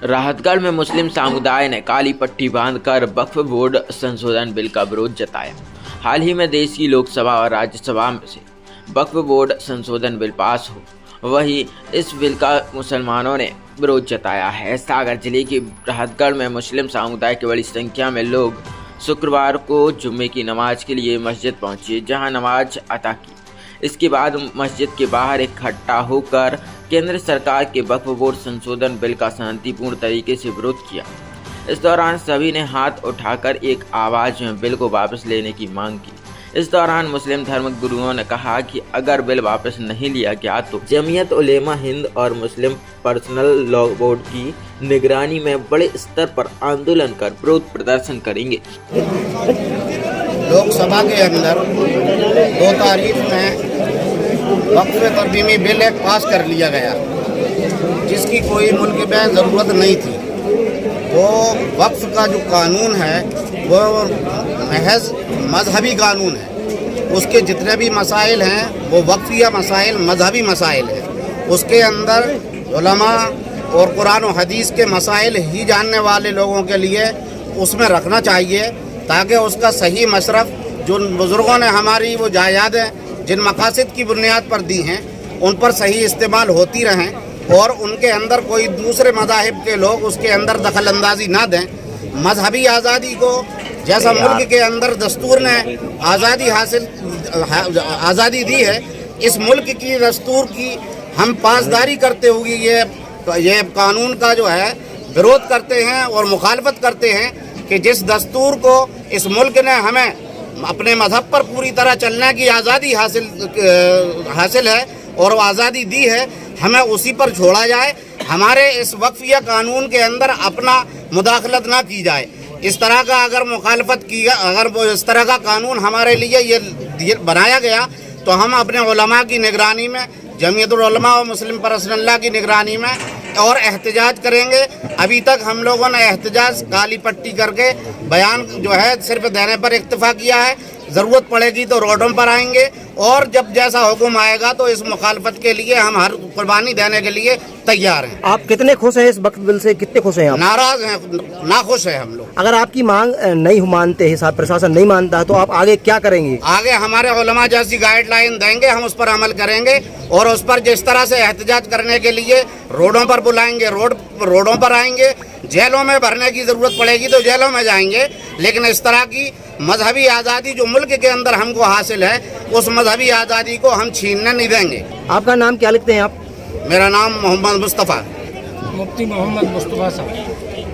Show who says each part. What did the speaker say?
Speaker 1: राहतगढ़ में मुस्लिम समुदाय ने काली पट्टी बांधकर वक्फ बोर्ड संशोधन बिल का विरोध जताया। हाल ही में देश की लोकसभा और राज्यसभा में से वक्फ बोर्ड संशोधन बिल पास हो, वहीं इस बिल का मुसलमानों ने विरोध जताया है। सागर जिले के राहतगढ़ में मुस्लिम समुदाय की बड़ी संख्या में लोग शुक्रवार को जुम्मे की नमाज के लिए मस्जिद पहुंचे, जहां नमाज अता की। इसके बाद मस्जिद के बाहर इकट्ठा होकर केंद्र सरकार के वक्फ बोर्ड संशोधन बिल का शांतिपूर्ण तरीके से विरोध किया। इस दौरान सभी ने हाथ उठाकर एक आवाज में बिल को वापस लेने की मांग की। इस दौरान मुस्लिम धर्म गुरुओं ने कहा कि अगर बिल वापस नहीं लिया गया तो जमीयत उलेमा हिंद और मुस्लिम पर्सनल लॉ बोर्ड की निगरानी में बड़े स्तर पर आंदोलन कर विरोध प्रदर्शन करेंगे।
Speaker 2: लोकसभा के अंदर 2 तारीख में वक्फ तरमीमी बिल एक पास कर लिया गया, जिसकी कोई मुल्क में ज़रूरत नहीं थी। वो वक्फ का जो कानून है वो महज मजहबी कानून है। उसके जितने भी मसाइल हैं वो वक्फिया मसाइल, मजहबी मसाइल हैं। उसके अंदर उलमा और कुरान और हदीस के मसाइल ही जानने वाले लोगों के लिए उसमें रखना चाहिए, ताकि उसका सही मशरफ जो बुज़ुर्गों ने हमारी वो जायदादें जिन मकासद की बुनियाद पर दी हैं उन पर सही इस्तेमाल होती रहें और उनके अंदर कोई दूसरे मज़ाहिब के लोग उसके अंदर दखल अंदाजी ना दें। मजहबी आज़ादी को जैसा मुल्क के अंदर दस्तूर ने आज़ादी दी है, इस मुल्क की दस्तूर की हम पासदारी करते हुए ये कानून का जो है विरोध करते हैं और मुखालफत करते हैं कि जिस दस्तूर को इस मुल्क ने हमें अपने मजहब पर पूरी तरह चलने की आज़ादी हासिल है और वो आज़ादी दी है, हमें उसी पर छोड़ा जाए। हमारे इस वक्फिया कानून के अंदर अपना मुदाखलत ना की जाए। इस तरह का अगर मुखालफत की, अगर वो इस तरह का कानून हमारे लिए ये बनाया गया तो हम अपने उलमा की निगरानी में, जमीयतुल उलमा और मुस्लिम पर्सनल लॉ की निगरानी में और एहतजाज करेंगे। अभी तक हम लोगों ने एहतजाज काली पट्टी करके बयान जो है सिर्फ देने पर इक्तफा किया है। ज़रूरत पड़ेगी तो रोडों पर आएंगे और जब जैसा हुक्म आएगा तो इस मुखालफत के लिए हम हर कुर्बानी देने के लिए तैयार हैं।
Speaker 3: आप कितने खुश हैं इस वक्फ बिल से? कितने खुश हैं आप?
Speaker 2: नाराज हैं, नाखुश हैं हम लोग।
Speaker 3: अगर आपकी मांग नहीं मानते हैं, प्रशासन नहीं मानता तो आप आगे क्या करेंगे?
Speaker 2: आगे हमारे उलमा जैसी गाइडलाइन देंगे, हम उस पर अमल करेंगे और उस पर जिस तरह से एहतजाज करने के लिए रोडों पर बुलाएंगे, रोडों पर आएंगे। जेलों में भरने की ज़रूरत पड़ेगी तो जेलों में जाएंगे, लेकिन इस तरह की मजहबी आज़ादी जो मुल्क के अंदर हमको हासिल है, उस मजहबी आज़ादी को हम छीनने नहीं देंगे।
Speaker 3: आपका नाम क्या लिखते हैं आप?
Speaker 2: मेरा नाम मोहम्मद मुस्तफ़ा।
Speaker 4: मुफ्ती मोहम्मद मुस्तफ़ा साहब।